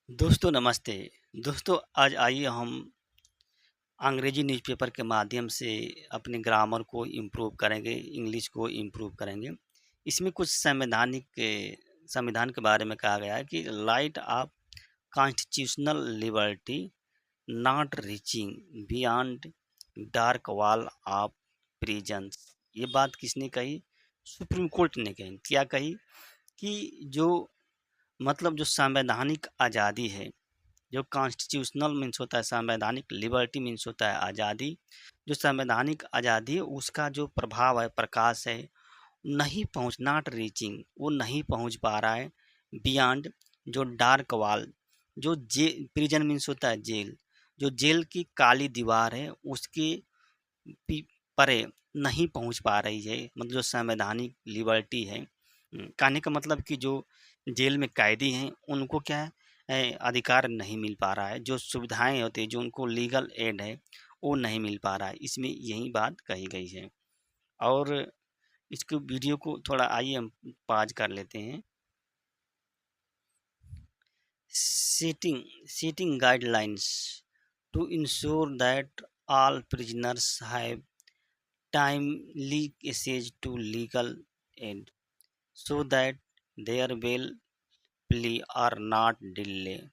दोस्तों नमस्ते। दोस्तों आज आइए हम अंग्रेजी न्यूज़पेपर के माध्यम से अपने ग्रामर को इम्प्रूव करेंगे, इंग्लिश को इम्प्रूव करेंगे। इसमें कुछ संविधान के बारे में कहा गया है कि light of constitutional liberty not reaching beyond dark wall of prisons. ये बात किसने कही? सुप्रीम कोर्ट ने कही। क्या कही? कि जो जो संवैधानिक आज़ादी है, जो कॉन्स्टिट्यूशनल मीन्स होता है संवैधानिक, लिबर्टी मीन्स होता है आज़ादी। जो संवैधानिक आज़ादी है उसका जो प्रभाव है, प्रकाश है, नहीं पहुँच, नॉट रीचिंग, वो नहीं पहुँच पा रहा है बियॉन्ड जो डार्क वॉल, जो प्रिजन मीन्स होता है जेल, जो जेल की काली दीवार है उसके परे नहीं पहुंच पा रही है। मतलब जो संवैधानिक लिबर्टी है, कहने का मतलब कि जो जेल में कैदी हैं उनको क्या है, अधिकार नहीं मिल पा रहा है, जो सुविधाएं होती है, जो उनको लीगल एड है वो नहीं मिल पा रहा है। इसमें यही बात कही गई है। और इसको वीडियो को थोड़ा आइए हम पॉज कर लेते हैं। Setting setting guidelines to ensure that all prisoners have timely access to legal aid so that their bail plea are not delayed.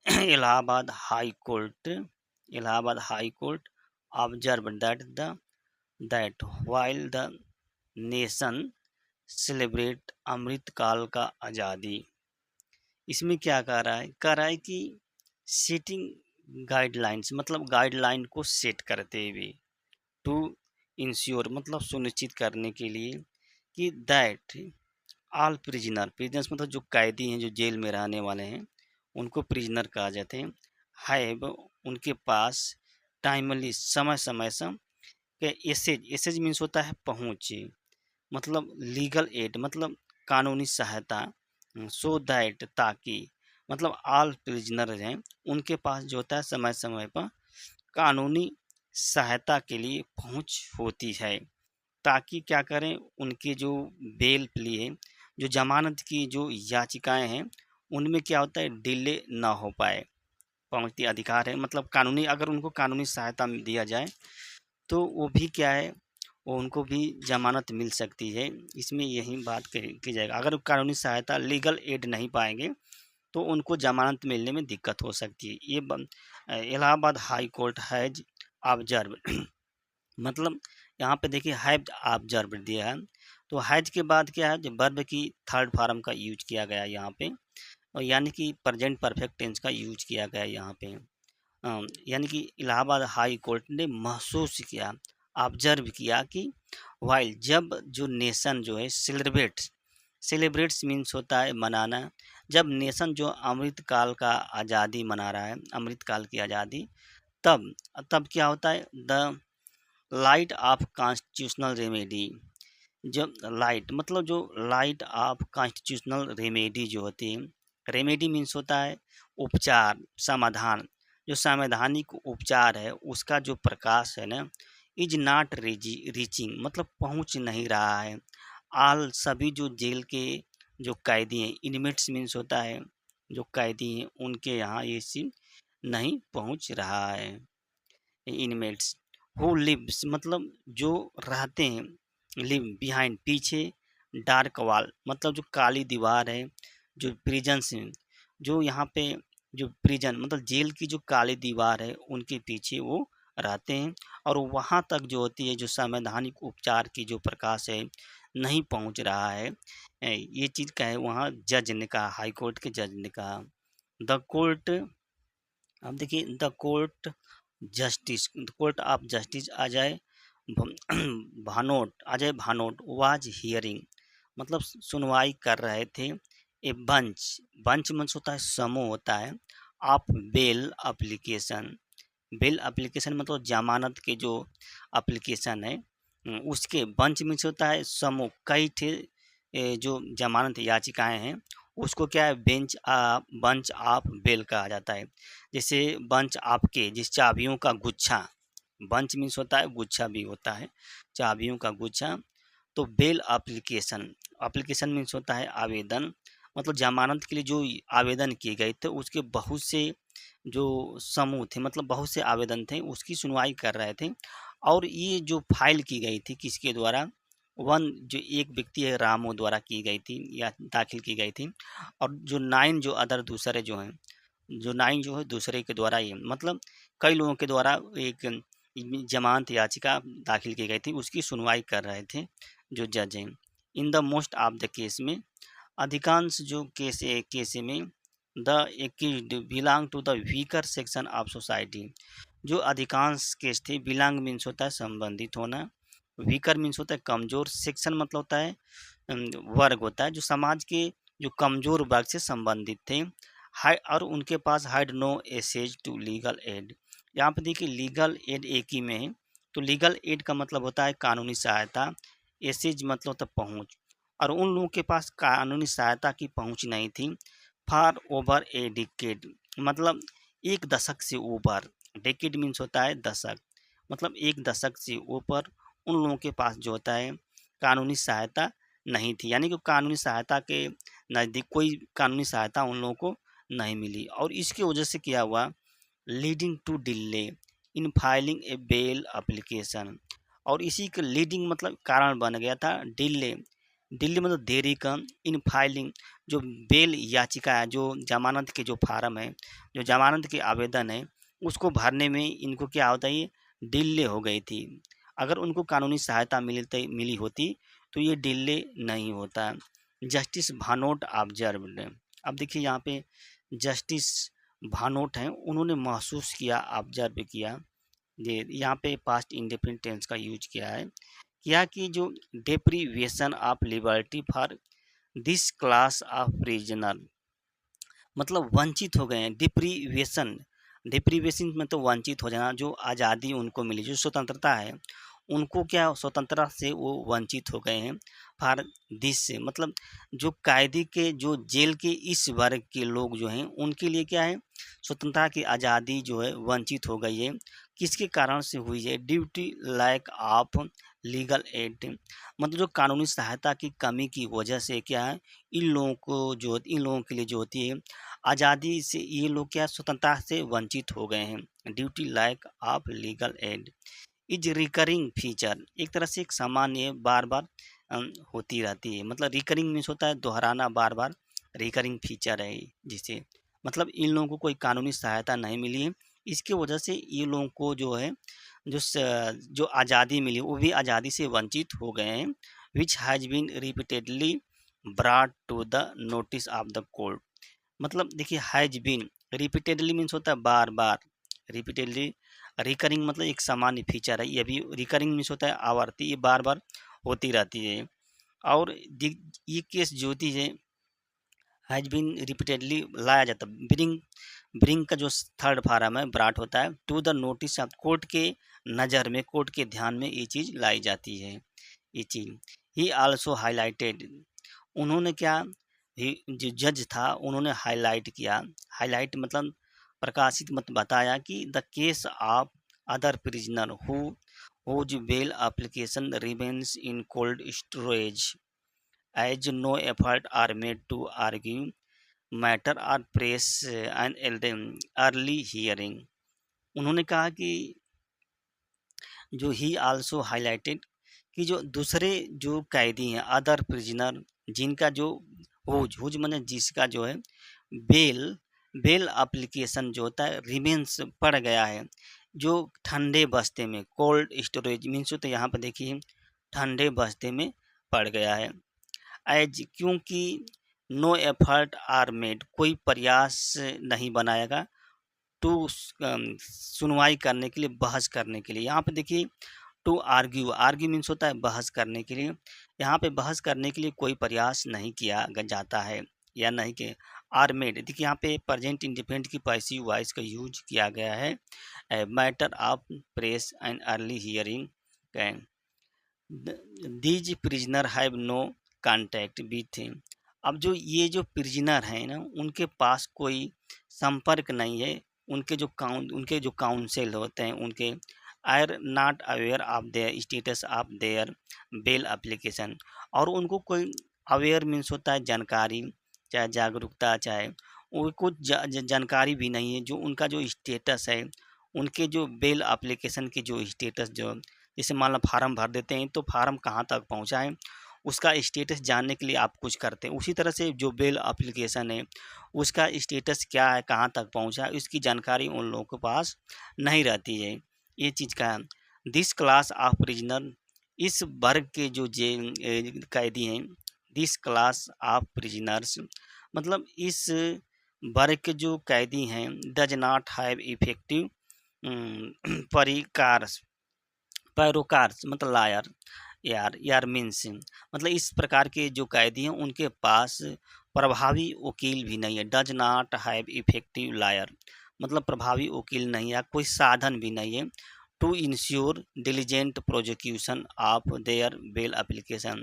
Allahabad High Court Allahabad High Court observed that while the nation celebrate अमृत काल का आज़ादी, इसमें क्या कह रहा है कि setting guidelines मतलब गाइडलाइन को सेट करते हुए, टू इंश्योर मतलब सुनिश्चित करने के लिए कि दैट ऑल प्रिजनर्स मतलब जो कैदी हैं, जो जेल में रहने वाले हैं उनको प्रिजनर कहा जाते हैं। हैव उनके पास टाइमली समय समय से के एसेज मीन्स होता है पहुँच, मतलब लीगल एड मतलब कानूनी सहायता, सो दैट ताकि मतलब ऑल प्रिजनर हैं उनके पास जो होता है समय समय पर कानूनी सहायता के लिए पहुंच होती है, ताकि क्या करें, उनके जो बेल प्ली है, जो जमानत की जो याचिकाएं हैं उनमें क्या होता है डिले ना हो पाए। पहुंचती अधिकार है मतलब कानूनी, अगर उनको कानूनी सहायता दिया जाए तो वो भी क्या है, वो उनको भी जमानत मिल सकती है। इसमें यही बात की जाएगा, अगर कानूनी सहायता लीगल एड नहीं पाएंगे तो उनको जमानत मिलने में दिक्कत हो सकती है। Allahabad high court has observe मतलब यहाँ पे देखिए हैव ऑब्जर्व दिया है, तो हैज के बाद क्या है, जो वर्ब की थर्ड फॉर्म का यूज किया गया यहाँ पे, और यानी कि प्रेजेंट परफेक्ट टेंस का यूज किया गया यहाँ पे। यानी कि इलाहाबाद हाई कोर्ट ने महसूस किया, ऑब्जर्व किया कि वाइल जब जो नेशन जो है सेलिब्रेट्स मीन्स होता है मनाना, जब नेशन जो अमृत काल का आज़ादी मना रहा है, अमृत काल की आज़ादी, तब तब क्या होता है, the light of constitutional remedy, जब लाइट मतलब जो लाइट ऑफ कॉन्स्टिट्यूशनल रेमेडी जो होती है, रेमेडी मीन्स होता है उपचार, समाधान, जो संवैधानिक उपचार है उसका जो प्रकाश है ना, इज नॉट रीचिंग मतलब पहुंच नहीं रहा है, आल सभी जो जेल के जो कैदी हैं, इनमेट्स मीन्स होता है जो कैदी हैं उनके यहाँ ये चीज नहीं पहुंच रहा है। इनमेट्स हु लिव्स मतलब जो रहते हैं, लिव बिहाइंड पीछे, डार्क वॉल मतलब जो काली दीवार है, जो प्रिजन्स हैं, जो यहाँ पे जो प्रिजन मतलब जेल की जो काली दीवार है उनके पीछे वो रहते हैं, और वहाँ तक जो होती है जो संवैधानिक उपचार की जो प्रकाश है नहीं पहुँच रहा है। ये चीज़ का है वहाँ जज ने कहा, हाई कोर्ट के जज ने कहा। द कोर्ट, अब देखिए the court justice, court of justice Ajay Bhanot was hearing मतलब सुनवाई कर रहे थे। ए बंच मंच होता है समूह होता है, ऑफ बेल एप्लीकेशन मतलब जमानत के जो एप्लीकेशन है, उसके बंच मीन्स होता है समूह, कई थे जो जमानत याचिकाएं हैं उसको क्या है बंच ऑफ बेल कहा जाता है। जैसे बंच आपके जिस चाबियों का गुच्छा, बंच मीन्स होता है गुच्छा भी होता है, चाबियों का गुच्छा। तो बेल एप्लीकेशन, एप्लीकेशन मीन्स होता है आवेदन, मतलब जमानत के लिए जो आवेदन किए गए थे उसके बहुत से जो समूह थे, मतलब बहुत से आवेदन थे, उसकी सुनवाई कर रहे थे। और ये जो फाइल की गई थी किसके द्वारा, वन जो एक व्यक्ति है रामो द्वारा की गई थी या दाखिल की गई थी। और जो 9 जो अदर दूसरे जो हैं, जो 9 जो है दूसरे के द्वारा ही, मतलब कई लोगों के द्वारा एक जमानत याचिका दाखिल की गई थी, उसकी सुनवाई कर रहे थे जो जज हैं। In the most of the case में, अधिकांश जो केस में the accused belong to the weaker section of society. जो अधिकांश केस थे, बिलोंग मीन्स होता है संबंधित होना, वीकर मीन्स होता है कमजोर, सेक्शन मतलब होता है वर्ग होता है जो समाज के जो कमजोर वर्ग से संबंधित थे। हाई और उनके पास had no access to legal aid. यहाँ पे देखिए लीगल एड एक ही में है, तो लीगल एड का मतलब होता है कानूनी सहायता, एसेज मतलब होता है पहुँच। और उन लोगों के पास कानूनी सहायता की पहुँच नहीं थी फॉर ओवर ए डिकेड, मतलब एक दशक से ऊपर। डेकेड मीन्स होता है दशक, मतलब एक दशक से ऊपर उन लोगों के पास जो होता है कानूनी सहायता नहीं थी, यानी कि कानूनी सहायता के नज़दीक कोई कानूनी सहायता उन लोगों को नहीं मिली। और इसकी वजह से क्या हुआ, leading to delay in filing a bail application. और इसी के लीडिंग मतलब कारण बन गया था डिले, डिले मतलब देरी का, इन फाइलिंग जो बेल याचिका है, जो जमानत के जो फार्म है, जो जमानत के आवेदन है, उसको भरने में इनको क्या होता है, ये डिले हो गई थी। अगर उनको कानूनी सहायता मिली होती तो ये डिले नहीं होता। जस्टिस भानोट ऑब्जर्व्ड, अब देखिए यहाँ पे जस्टिस भानोट हैं, उन्होंने महसूस किया, ऑब्जर्व किया, ये यहाँ पे पास्ट इंडेफिनिट टेंस का यूज किया है, क्या कि जो deprivation of liberty for this class of prisoner, मतलब वंचित हो गए हैं। डिप्रीवेशन, डिप्रीवेशन में तो वंचित हो जाना, जो आज़ादी उनको मिली, जो स्वतंत्रता है, उनको क्या स्वतंत्रता से वो वंचित हो गए हैं। फॉर दिस से मतलब जो कैदी के, जो जेल के इस वर्ग के लोग जो हैं उनके लिए क्या है, स्वतंत्रता की आज़ादी जो है वंचित हो गई है। किसके कारण से हुई है, duty lack of legal aid, मतलब जो कानूनी सहायता की कमी की वजह से क्या है, इन लोगों को जो, इन लोगों के लिए जो होती है आज़ादी से, ये लोग क्या स्वतंत्रता से वंचित हो गए हैं। Duty like of legal add is recurring feature, एक तरह से एक सामान्य बार बार होती रहती है, मतलब रिकरिंग मीन्स होता है दोहराना, बार बार रिकरिंग फीचर है जिसे, मतलब इन लोगों को कोई कानूनी सहायता नहीं मिली है, इसकी वजह से ये लोगों को जो है जो आज़ादी मिली वो भी आज़ादी से वंचित हो गए हैं। Which has been repeatedly brought to the notice of the court, मतलब देखिए हैज बीन, रिपीटेडली मीन्स होता है बार बार, रिपीटेडली, रिकरिंग मतलब एक सामान्य फीचर है, ये भी रिकरिंग मीन्स होता है आवर्ती, ये बार बार होती रहती है। और ये केस जो होती है हैज बीन रिपीटेडली लाया जाता है, ब्रिंग, ब्रिंग का जो थर्ड फार्म है ब्राट होता है, to the notice of court के नज़र में, कोर्ट के ध्यान में ये चीज़ लाई जाती है, ये चीज़। ही आल्सो हाईलाइटेड, उन्होंने क्या, जो जज था उन्होंने हाईलाइट किया, हाईलाइट मतलब प्रकाशित मत बताया कि the case of other prisoner whose bail application remains in cold storage as no effort are made to argue matter or press an early hearing. उन्होंने कहा कि जो ही आल्सो हाईलाइटेड कि जो दूसरे जो कैदी हैं अदर प्रिजनर, जिनका जो हुज माने जिसका जो है बेल, बेल एप्लीकेशन जो होता है रिमेंस पड़ गया है, जो ठंडे बस्ते में, कोल्ड स्टोरेज मीन्स तो यहाँ पर देखिए ठंडे बस्ते में पड़ गया है। एज क्योंकि नो एफर्ट आर मेड, कोई प्रयास नहीं बनाएगा, टू सुनवाई करने के लिए, बहस करने के लिए। यहाँ पे देखिए टू आर्ग्यू, आर्ग्यू मीन्स होता है बहस करने के लिए, यहाँ पे बहस करने के लिए कोई प्रयास नहीं किया जाता है या नहीं के। आर मेड, देखिए यहाँ पे प्रेजेंट इंडिपेंडेंट की पैसिव वॉइस का यूज किया गया है। Matter of press and early hearing can these prisoner have no contact with him. अब जो ये जो प्रिजनर हैं ना, उनके पास कोई संपर्क नहीं है, उनके जो काउंसिल होते हैं उनके, are not aware of their status of their bail application, और उनको कोई अवेयर मीन्स होता है जानकारी, चाहे जागरूकता, चाहे वो कुछ जानकारी भी नहीं है। जो उनका जो स्टेटस है, उनके जो बेल एप्लीकेशन की जो स्टेटस, जो जैसे मान लो फार्म भर देते हैं तो फार्म कहाँ तक पहुँचा है, उसका स्टेटस जानने के लिए आप कुछ करते हैं। उसी तरह से जो बेल एप्लीकेशन है, उसका स्टेटस क्या है, कहाँ तक पहुँचा है, इसकी जानकारी उन लोगों के पास नहीं रहती है। ये चीज़ का दिस क्लास ऑफ प्रिजनर, इस वर्ग के जो कैदी हैं, दिस क्लास ऑफ प्रिजनर्स मतलब इस वर्ग के जो कैदी हैं, डज नॉट हैव इफेक्टिव परिकार्स पैरोकार्स मतलब लायर यार मीन्स मतलब इस प्रकार के जो कैदी हैं उनके पास प्रभावी वकील भी नहीं है। Does not have effective lawyer मतलब प्रभावी वकील नहीं है, कोई साधन भी नहीं है। To ensure diligent prosecution of their bail application,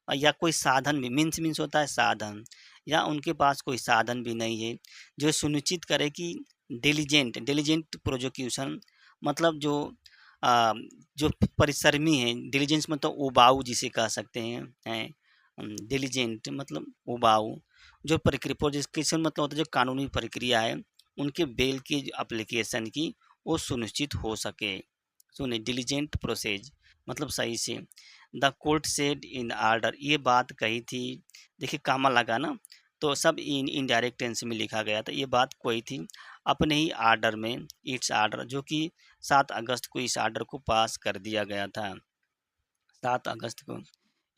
या कोई साधन भी मीन्स होता है साधन, या उनके पास कोई साधन भी नहीं है जो सुनिश्चित करे कि डिलीजेंट प्रोजिक्यूशन मतलब आ, जो परिश्रमी है, डिलीजेंस मतलब उबाऊ जिसे कह सकते हैं डिलीजेंट मतलब उबाऊ, जो प्रक्रिया प्रोजिक्यूशन मतलब होता है जो कानूनी प्रक्रिया है, उनके बेल की एप्लीकेशन की वो सुनिश्चित हो सके। सुने, डिलीजेंट प्रोसेस मतलब सही से। The court said in order, ये बात कही थी, देखिए कामा लगा ना, तो सब इन इनडायरेक्ट टेंस में लिखा गया था। ये बात कोई थी अपने ही आर्डर में, इट्स आर्डर, जो कि 7 अगस्त को इस आर्डर को पास कर दिया गया था, 7 अगस्त को।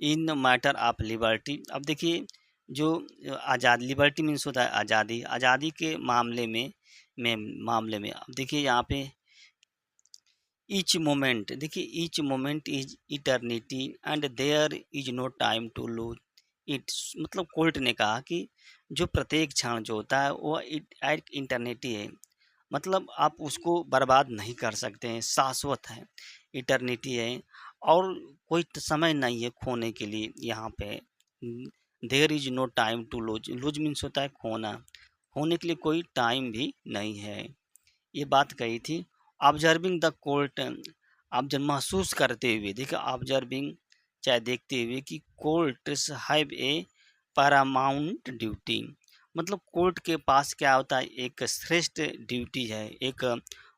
इन मैटर ऑफ लिबर्टी, अब देखिए जो आज़ाद, लिबर्टी मीन्स होता है आज़ादी, आज़ादी के मामले में अब देखिए यहाँ पे ईच मोमेंट, देखिए each moment is eternity and there is no time to lose it, मतलब कोर्ट ने कहा कि जो प्रत्येक क्षण जो होता है वो एक इंटरनिटी है, मतलब आप उसको बर्बाद नहीं कर सकते हैं, शाश्वत है, इटर्निटी है, और कोई समय नहीं है खोने के लिए यहाँ पे। There is no time to lose, lose means होता है खोना, खोने के लिए कोई टाइम भी नहीं है। ये बात कही थी। ऑब्जर्विंग द कोर्ट, आप जब महसूस करते हुए, देखिए ऑब्जर्विंग चाहे देखते हुए कि court have a Paramount duty, मतलब कोर्ट के पास क्या होता है, एक श्रेष्ठ ड्यूटी है, एक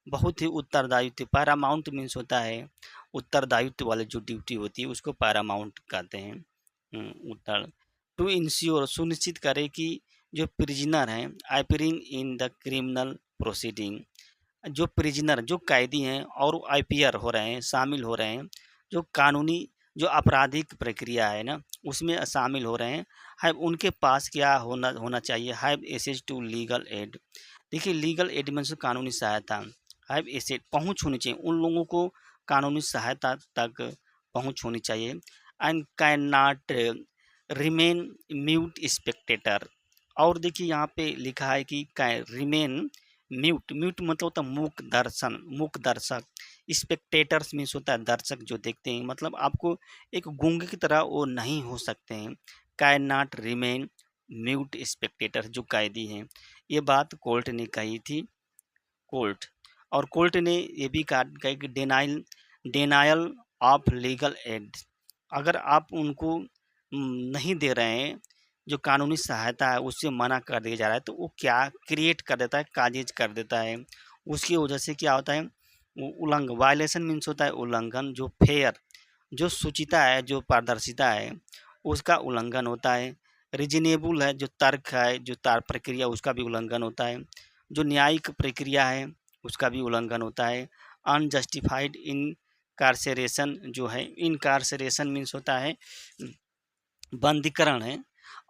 बहुत ही उत्तरदायित्व, पैरामाउंट मीन्स होता है उत्तरदायित्व वाली जो ड्यूटी होती है उसको पैरामाउंट कहते हैं। उत्तर टू इंश्योर, सुनिश्चित करे कि जो प्रिजनर हैं appearing in the criminal proceeding, जो प्रिजनर जो कैदी हैं और आईपीआर हो रहे हैं, शामिल हो रहे हैं, जो कानूनी जो आपराधिक प्रक्रिया है ना उसमें शामिल हो रहे हैं, है उनके पास क्या होना होना चाहिए, have access to legal aid, देखिए लीगल एड में से कानूनी सहायता, हैव एसेज पहुंच होनी चाहिए उन लोगों को, कानूनी सहायता तक पहुंच होनी चाहिए। And can not remain mute Spectator, और देखिए यहाँ पे लिखा है कि रिमेन म्यूट, म्यूट मतलब होता है मूक दर्शन, मूक दर्शक, स्पेक्टेटर्स मीन्स होता है दर्शक जो देखते हैं, मतलब आपको एक गूंगे की तरह वो नहीं हो सकते हैं। Can not remain mute Spectator जो कैदी हैं, ये बात कोर्ट ने कही थी, कोर्ट, और कोर्ट ने ये भी कहा कि डेनायल ऑफ लीगल एड, अगर आप उनको नहीं दे रहे हैं जो कानूनी सहायता है उससे मना कर दिया जा रहा है तो वो क्या क्रिएट कर देता है, काजेज कर देता है, उसकी वजह से क्या होता है, उल्लंघन, वायलेशन मीन्स होता है उल्लंघन, जो फेयर जो सुचिता है, जो पारदर्शिता है उसका उल्लंघन होता है। रीजनेबल है जो तर्क है, जो तार प्रक्रिया उसका भी उल्लंघन होता है। जो न्यायिक प्रक्रिया है उसका भी उल्लंघन होता है। अनजस्टिफाइड इनकार्सरेशन जो है, इनकार्सरेशन मीन्स होता है बंदीकरण है,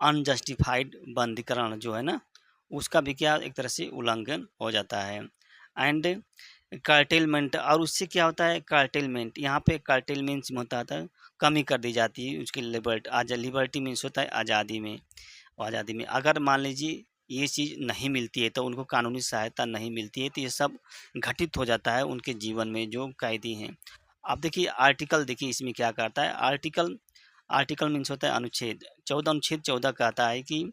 अनजस्टिफाइड बंदीकरण जो है ना उसका भी क्या एक तरह से उल्लंघन हो जाता है। एंड कार्टेलमेंट, और उससे क्या होता है कार्टेलमेंट, यहाँ पे कार्टेलमेंट में होता है कमी कर दी जाती है उसकी लिबर्टी, लिबर्टी मीन्स होता है आज़ादी में, आज़ादी में अगर मान लीजिए ये चीज़ नहीं मिलती है तो उनको कानूनी सहायता नहीं मिलती है तो ये सब घटित हो जाता है उनके जीवन में जो कैदी हैं। अब देखिए आर्टिकल, देखिए इसमें क्या करता है आर्टिकल, आर्टिकल मीन्स होता है अनुच्छेद 14, अनुच्छेद 14 कहता है कि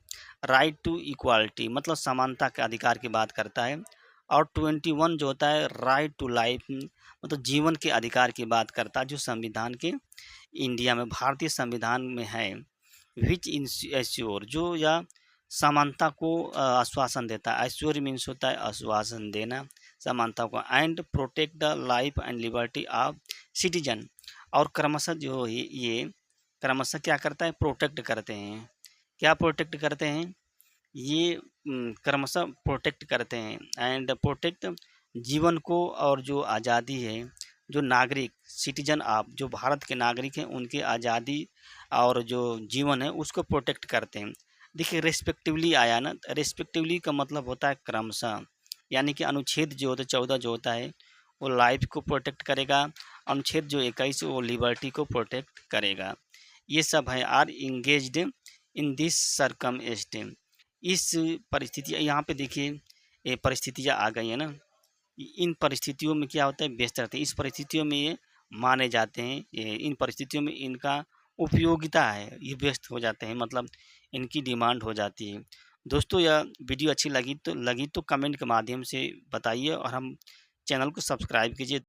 राइट टू इक्वालिटी मतलब समानता के अधिकार की बात करता है, और 21 जो होता है राइट टू लाइफ मतलब जीवन के अधिकार की बात करता है, जो संविधान के इंडिया में भारतीय संविधान में है। विच इंश्योर जो या समानता को आश्वासन देता है। ऐश्वर्य मीन्स होता है आश्वासन देना समानता को। And protect the life and liberty of citizen. और क्रमशः जो ये क्रमशः क्या करता है, प्रोटेक्ट करते हैं। क्या प्रोटेक्ट करते हैं, ये क्रमशः प्रोटेक्ट करते हैं। एंड प्रोटेक्ट जीवन को, और जो आज़ादी है, जो नागरिक सिटीजन आप जो भारत के नागरिक हैं उनकी आज़ादी और जो जीवन है उसको प्रोटेक्ट करते हैं। देखिए रेस्पेक्टिवली आया ना, रेस्पेक्टिवली का मतलब होता है क्रमशः, यानी कि अनुच्छेद जो होता है 14 जो होता है वो लाइफ को प्रोटेक्ट करेगा, अनुच्छेद जो 21 वो लिबर्टी को प्रोटेक्ट करेगा। ये सब है are engaged in this circumstances. इस परिस्थिति यहाँ पे देखिए ये परिस्थितियाँ आ गई है ना, इन परिस्थितियों में क्या होता है, व्यस्त रहते हैं। इस परिस्थितियों में ये माने जाते हैं, ये इन परिस्थितियों में इनका उपयोगिता है, ये व्यस्त हो जाते हैं, मतलब इनकी डिमांड हो जाती है। दोस्तों यह वीडियो अच्छी लगी तो कमेंट के माध्यम से बताइए, और हम चैनल को सब्सक्राइब कीजिए।